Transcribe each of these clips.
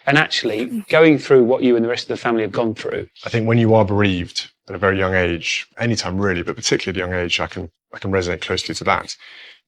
And actually, going through what you and the rest of the family have gone through. I think when you are bereaved at a very young age, anytime really, but particularly at a young age, I can resonate closely to that.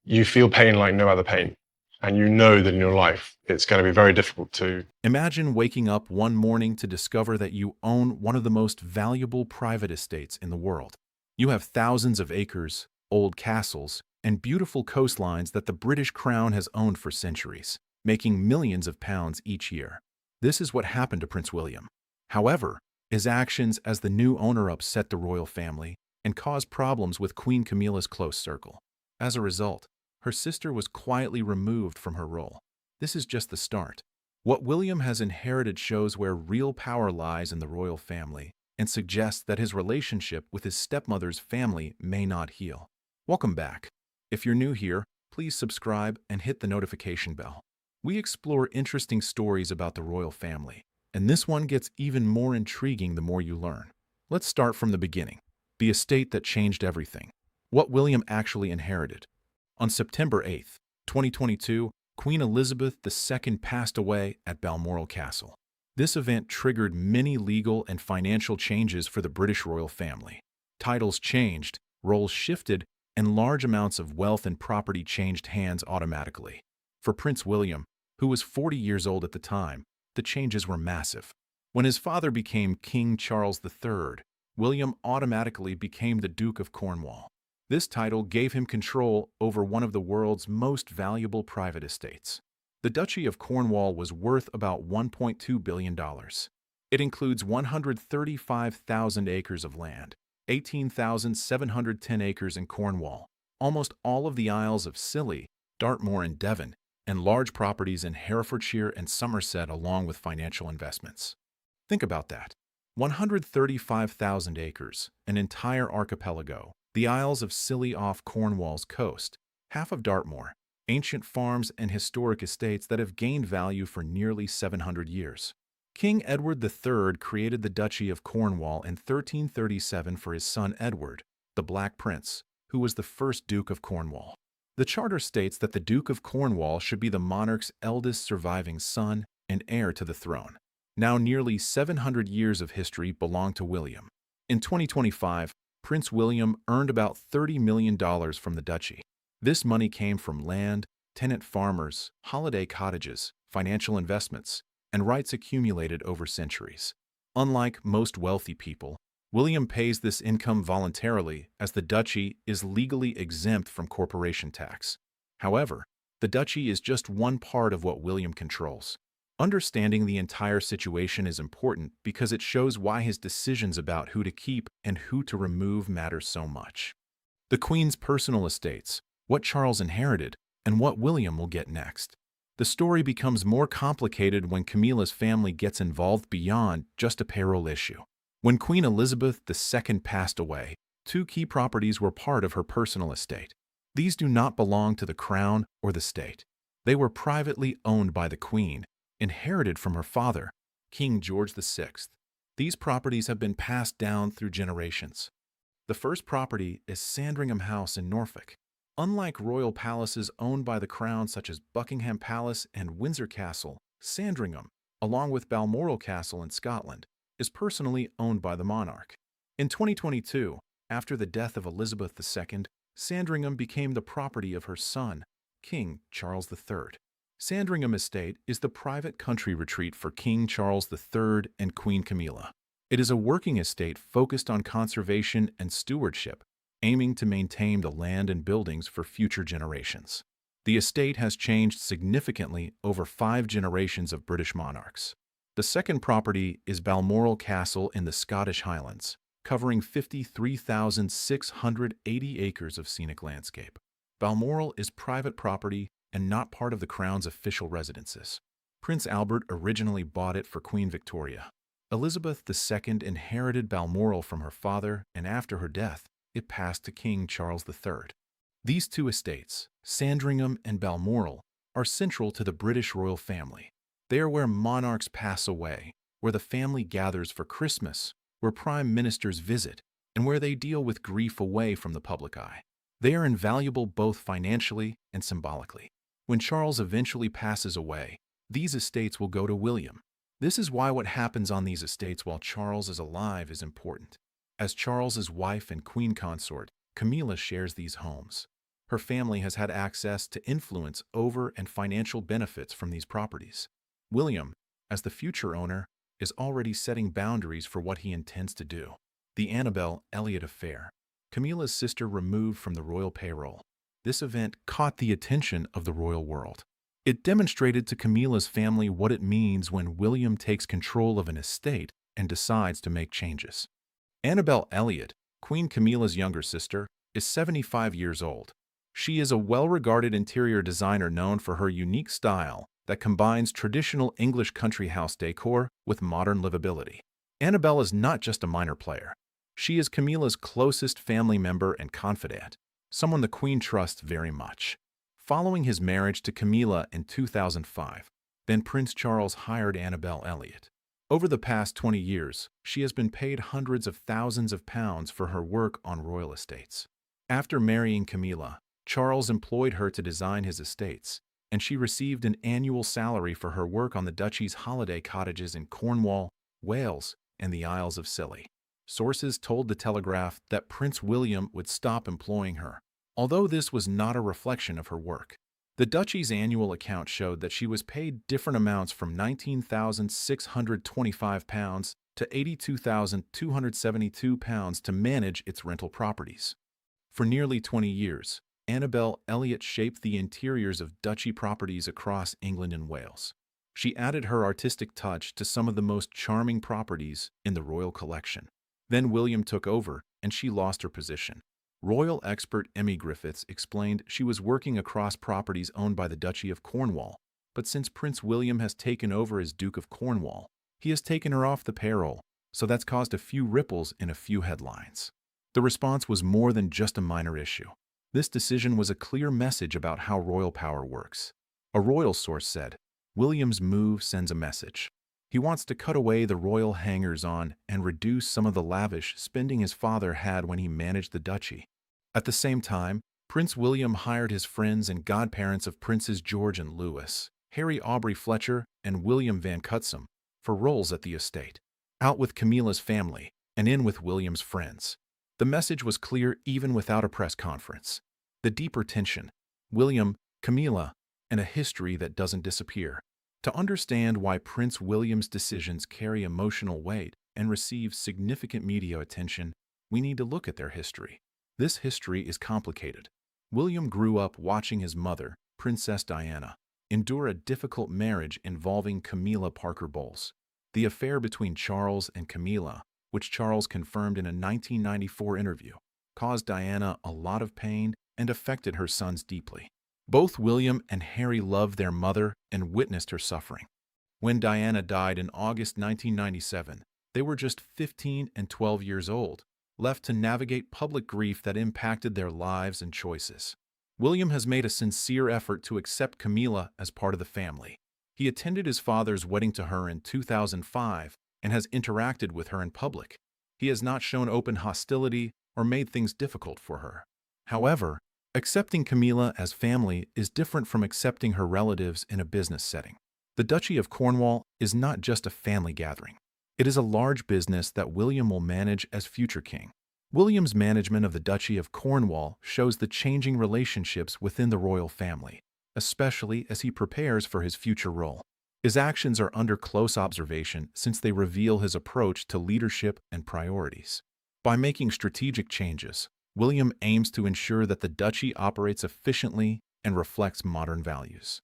You feel pain like no other pain. And you know that in your life, it's going to be very difficult to... Imagine waking up one morning to discover that you own one of the most valuable private estates in the world. You have thousands of acres, old castles, and beautiful coastlines that the British Crown has owned for centuries, making millions of pounds each year. This is what happened to Prince William. However, his actions as the new owner upset the royal family and caused problems with Queen Camilla's close circle. As a result, her sister was quietly removed from her role. This is just the start. What William has inherited shows where real power lies in the royal family and suggests that his relationship with his stepmother's family may not heal. Welcome back. If you're new here, please subscribe and hit the notification bell. We explore interesting stories about the royal family, and this one gets even more intriguing the more you learn. Let's start from the beginning. The estate that changed everything. What William actually inherited. On September 8, 2022, Queen Elizabeth II passed away at Balmoral Castle. This event triggered many legal and financial changes for the British royal family. Titles changed, roles shifted, and large amounts of wealth and property changed hands automatically. For Prince William, who was 40 years old at the time, the changes were massive. When his father became King Charles III, William automatically became the Duke of Cornwall. This title gave him control over one of the world's most valuable private estates. The Duchy of Cornwall was worth about $1.2 billion. It includes 135,000 acres of land, 18,710 acres in Cornwall, almost all of the Isles of Scilly, Dartmoor and Devon, and large properties in Herefordshire and Somerset along with financial investments. Think about that. 135,000 acres, an entire archipelago, the Isles of Scilly off Cornwall's coast, half of Dartmoor, ancient farms and historic estates that have gained value for nearly 700 years. King Edward III created the Duchy of Cornwall in 1337 for his son Edward, the Black Prince, who was the first Duke of Cornwall. The charter states that the Duke of Cornwall should be the monarch's eldest surviving son and heir to the throne. Now nearly 700 years of history belong to William. In 2025, Prince William earned about $30 million from the duchy. This money came from land, tenant farmers, holiday cottages, financial investments, and rights accumulated over centuries. Unlike most wealthy people, William pays this income voluntarily as the duchy is legally exempt from corporation tax. However, the duchy is just one part of what William controls. Understanding the entire situation is important because it shows why his decisions about who to keep and who to remove matter so much. The Queen's personal estates, what Charles inherited, and what William will get next. The story becomes more complicated when Camilla's family gets involved beyond just a payroll issue. When Queen Elizabeth II passed away, two key properties were part of her personal estate. These do not belong to the Crown or the state. They were privately owned by the Queen, inherited from her father, King George VI. These properties have been passed down through generations. The first property is Sandringham House in Norfolk. Unlike royal palaces owned by the Crown such as Buckingham Palace and Windsor Castle, Sandringham, along with Balmoral Castle in Scotland, is personally owned by the monarch. In 2022, after the death of Elizabeth II, Sandringham became the property of her son, King Charles III. Sandringham Estate is the private country retreat for King Charles III and Queen Camilla. It is a working estate focused on conservation and stewardship, aiming to maintain the land and buildings for future generations. The estate has changed significantly over 5 generations of British monarchs. The second property is Balmoral Castle in the Scottish Highlands, covering 53,680 acres of scenic landscape. Balmoral is private property and not part of the Crown's official residences. Prince Albert originally bought it for Queen Victoria. Elizabeth II inherited Balmoral from her father, and after her death, it passed to King Charles III. These two estates, Sandringham and Balmoral, are central to the British royal family. They are where monarchs pass away, where the family gathers for Christmas, where prime ministers visit, and where they deal with grief away from the public eye. They are invaluable both financially and symbolically. When Charles eventually passes away, these estates will go to William. This is why what happens on these estates while Charles is alive is important. As Charles's wife and queen consort, Camilla shares these homes. Her family has had access to influence over and financial benefits from these properties. William, as the future owner, is already setting boundaries for what he intends to do. The Annabel Elliot affair. Camilla's sister removed from the royal payroll. This event caught the attention of the royal world. It demonstrated to Camilla's family what it means when William takes control of an estate and decides to make changes. Annabel Elliot, Queen Camilla's younger sister, is 75 years old. She is a well-regarded interior designer known for her unique style that combines traditional English country house decor with modern livability. Annabel is not just a minor player. She is Camilla's closest family member and confidant, someone the Queen trusts very much. Following his marriage to Camila in 2005, then Prince Charles hired Annabel Elliot. Over the past 20 years, she has been paid hundreds of thousands of pounds for her work on royal estates. After marrying Camila, Charles employed her to design his estates, and she received an annual salary for her work on the Duchy's holiday cottages in Cornwall, Wales, and the Isles of Scilly. Sources told the Telegraph that Prince William would stop employing her, although this was not a reflection of her work. The Duchy's annual account showed that she was paid different amounts from £19,625 to £82,272 to manage its rental properties. For nearly 20 years, Annabel Elliot shaped the interiors of Duchy properties across England and Wales. She added her artistic touch to some of the most charming properties in the royal collection. Then William took over, and she lost her position. Royal expert Emmy Griffiths explained she was working across properties owned by the Duchy of Cornwall, but since Prince William has taken over as Duke of Cornwall, he has taken her off the payroll, so that's caused a few ripples in a few headlines. The response was more than just a minor issue. This decision was a clear message about how royal power works. A royal source said, William's move sends a message. He wants to cut away the royal hangers-on and reduce some of the lavish spending his father had when he managed the duchy. At the same time, Prince William hired his friends and godparents of Princes George and Louis, Harry Aubrey Fletcher, and William Van Cutsum, for roles at the estate. Out with Camilla's family, and in with William's friends. The message was clear even without a press conference. The deeper tension, William, Camilla, and a history that doesn't disappear. To understand why Prince William's decisions carry emotional weight and receive significant media attention, we need to look at their history. This history is complicated. William grew up watching his mother, Princess Diana, endure a difficult marriage involving Camilla Parker Bowles. The affair between Charles and Camilla, which Charles confirmed in a 1994 interview, caused Diana a lot of pain and affected her sons deeply. Both William and Harry loved their mother and witnessed her suffering. When Diana died in August 1997, they were just 15 and 12 years old, left to navigate public grief that impacted their lives and choices. William has made a sincere effort to accept Camilla as part of the family. He attended his father's wedding to her in 2005 and has interacted with her in public. He has not shown open hostility or made things difficult for her. However, accepting Camilla as family is different from accepting her relatives in a business setting. The Duchy of Cornwall is not just a family gathering. It is a large business that William will manage as future king. William's management of the Duchy of Cornwall shows the changing relationships within the royal family, especially as he prepares for his future role. His actions are under close observation since they reveal his approach to leadership and priorities. By making strategic changes, William aims to ensure that the duchy operates efficiently and reflects modern values.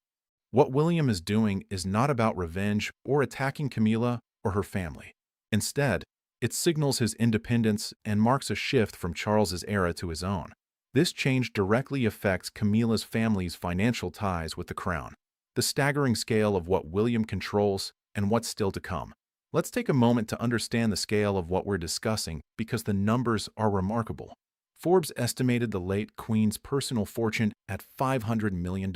What William is doing is not about revenge or attacking Camilla or her family. Instead, it signals his independence and marks a shift from Charles's era to his own. This change directly affects Camilla's family's financial ties with the crown, the staggering scale of what William controls and what's still to come. Let's take a moment to understand the scale of what we're discussing because the numbers are remarkable. Forbes estimated the late Queen's personal fortune at $500 million.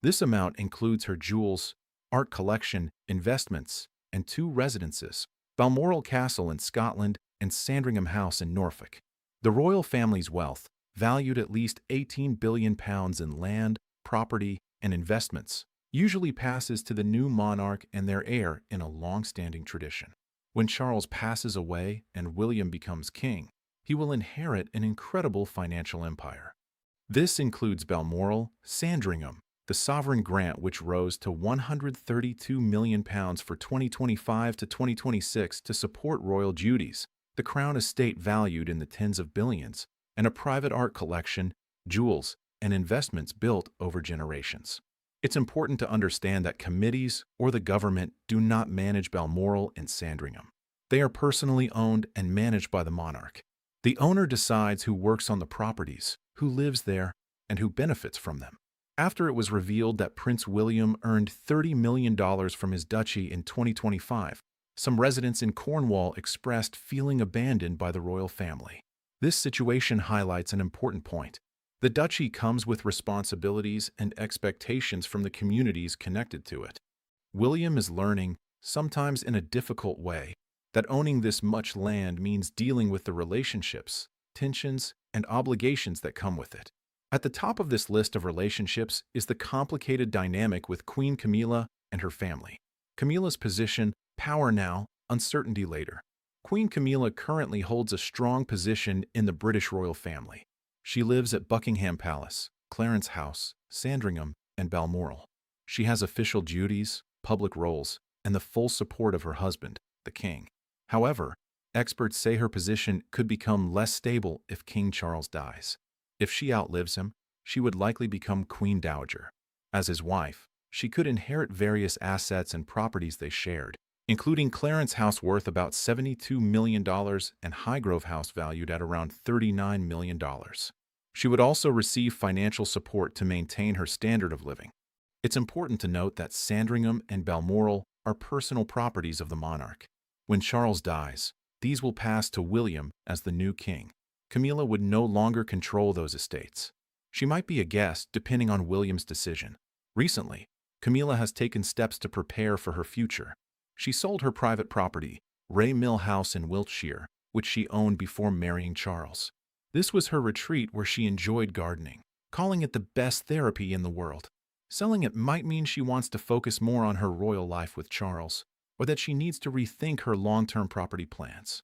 This amount includes her jewels, art collection, investments, and 2 residences, Balmoral Castle in Scotland and Sandringham House in Norfolk. The royal family's wealth, valued at least £18 billion in land, property, and investments, usually passes to the new monarch and their heir in a long-standing tradition. When Charles passes away and William becomes king, he will inherit an incredible financial empire. This includes Balmoral, Sandringham, the sovereign grant which rose to £132 million for 2025 to 2026 to support royal duties, the crown estate valued in the tens of billions, and a private art collection, jewels, and investments built over generations. It's important to understand that committees or the government do not manage Balmoral and Sandringham. They are personally owned and managed by the monarch. The owner decides who works on the properties, who lives there, and who benefits from them. After it was revealed that Prince William earned $30 million from his duchy in 2025, some residents in Cornwall expressed feeling abandoned by the royal family. This situation highlights an important point. The duchy comes with responsibilities and expectations from the communities connected to it. William is learning, sometimes in a difficult way, that owning this much land means dealing with the relationships, tensions, and obligations that come with it. At the top of this list of relationships is the complicated dynamic with Queen Camilla and her family. Camilla's position, power now, uncertainty later. Queen Camilla currently holds a strong position in the British royal family. She lives at Buckingham Palace, Clarence House, Sandringham, and Balmoral. She has official duties, public roles, and the full support of her husband, the king. However, experts say her position could become less stable if King Charles dies. If she outlives him, she would likely become Queen Dowager. As his wife, she could inherit various assets and properties they shared, including Clarence House worth about $72 million and Highgrove House valued at around $39 million. She would also receive financial support to maintain her standard of living. It's important to note that Sandringham and Balmoral are personal properties of the monarch. When Charles dies, these will pass to William as the new king. Camilla would no longer control those estates. She might be a guest depending on William's decision. Recently, Camilla has taken steps to prepare for her future. She sold her private property, Ray Mill House in Wiltshire, which she owned before marrying Charles. This was her retreat where she enjoyed gardening, calling it the best therapy in the world. Selling it might mean she wants to focus more on her royal life with Charles, or that she needs to rethink her long-term property plans.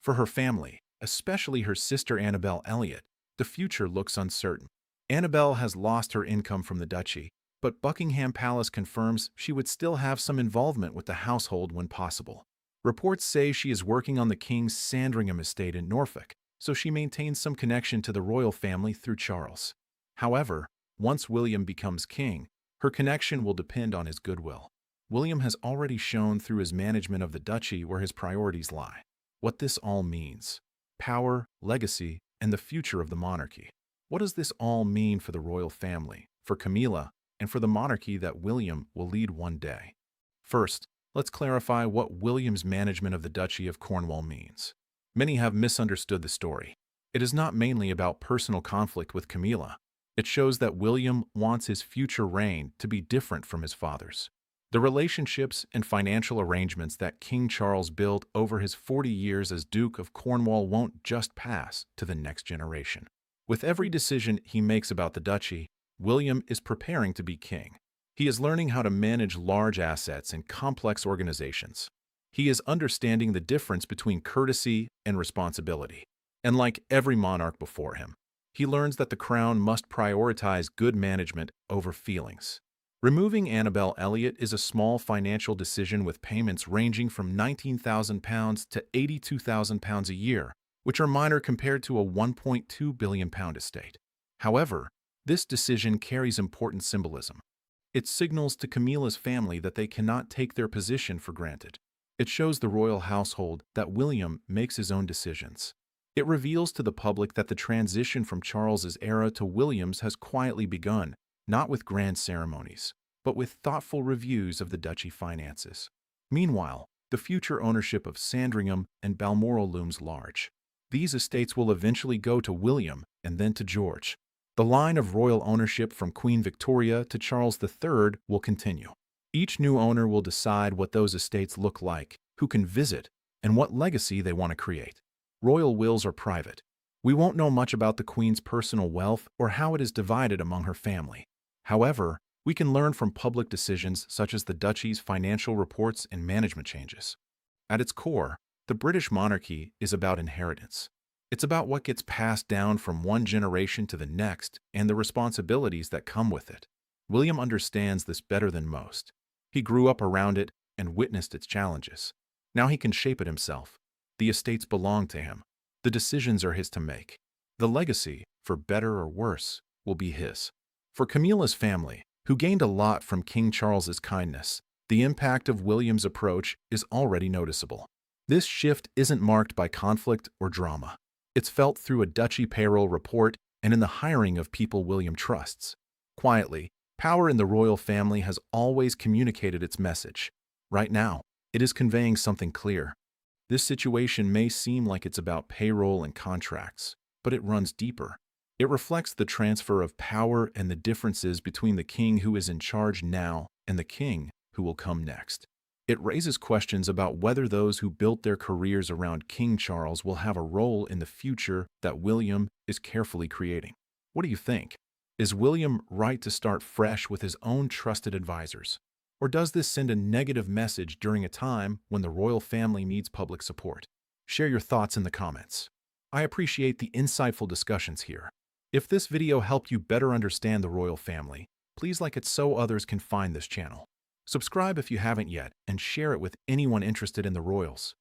For her family, especially her sister Annabel Elliot, the future looks uncertain. Annabel has lost her income from the duchy, but Buckingham Palace confirms she would still have some involvement with the household when possible. Reports say she is working on the king's Sandringham estate in Norfolk, so she maintains some connection to the royal family through Charles. However, once William becomes king, her connection will depend on his goodwill. William has already shown through his management of the duchy where his priorities lie. What this all means: power, legacy, and the future of the monarchy. What does this all mean for the royal family, for Camilla, and for the monarchy that William will lead one day? First, let's clarify what William's management of the Duchy of Cornwall means. Many have misunderstood the story. It is not mainly about personal conflict with Camilla. It shows that William wants his future reign to be different from his father's. The relationships and financial arrangements that King Charles built over his 40 years as Duke of Cornwall won't just pass to the next generation. With every decision he makes about the duchy, William is preparing to be king. He is learning how to manage large assets and complex organizations. He is understanding the difference between courtesy and responsibility. And like every monarch before him, he learns that the crown must prioritize good management over feelings. Removing Annabel Elliot is a small financial decision with payments ranging from £19,000 to £82,000 a year, which are minor compared to a £1.2 billion estate. However, this decision carries important symbolism. It signals to Camilla's family that they cannot take their position for granted. It shows the royal household that William makes his own decisions. It reveals to the public that the transition from Charles's era to William's has quietly begun, not with grand ceremonies, but with thoughtful reviews of the duchy finances. Meanwhile, the future ownership of Sandringham and Balmoral looms large. These estates will eventually go to William and then to George. The line of royal ownership from Queen Victoria to Charles III will continue. Each new owner will decide what those estates look like, who can visit, and what legacy they want to create. Royal wills are private. We won't know much about the Queen's personal wealth or how it is divided among her family. However, We can learn from public decisions such as the duchy's financial reports and management changes. At its core, the British monarchy is about inheritance. It's about what gets passed down from one generation to the next and the responsibilities that come with it. William understands this better than most. He grew up around it and witnessed its challenges. Now he can shape it himself. The estates belong to him. The decisions are his to make. The legacy, for better or worse, will be his. For Camilla's family, who gained a lot from King Charles's kindness, the impact of William's approach is already noticeable. This shift isn't marked by conflict or drama. It's felt through a duchy payroll report and in the hiring of people William trusts. Quietly, power in the royal family has always communicated its message. Right now, it is conveying something clear. This situation may seem like it's about payroll and contracts, but it runs deeper. It reflects the transfer of power and the differences between the king who is in charge now and the king who will come next. It raises questions about whether those who built their careers around King Charles will have a role in the future that William is carefully creating. What do you think? Is William right to start fresh with his own trusted advisors? Or does this send a negative message during a time when the royal family needs public support? Share your thoughts in the comments. I appreciate the insightful discussions here. If this video helped you better understand the royal family, please like it so others can find this channel. Subscribe if you haven't yet, and share it with anyone interested in the royals.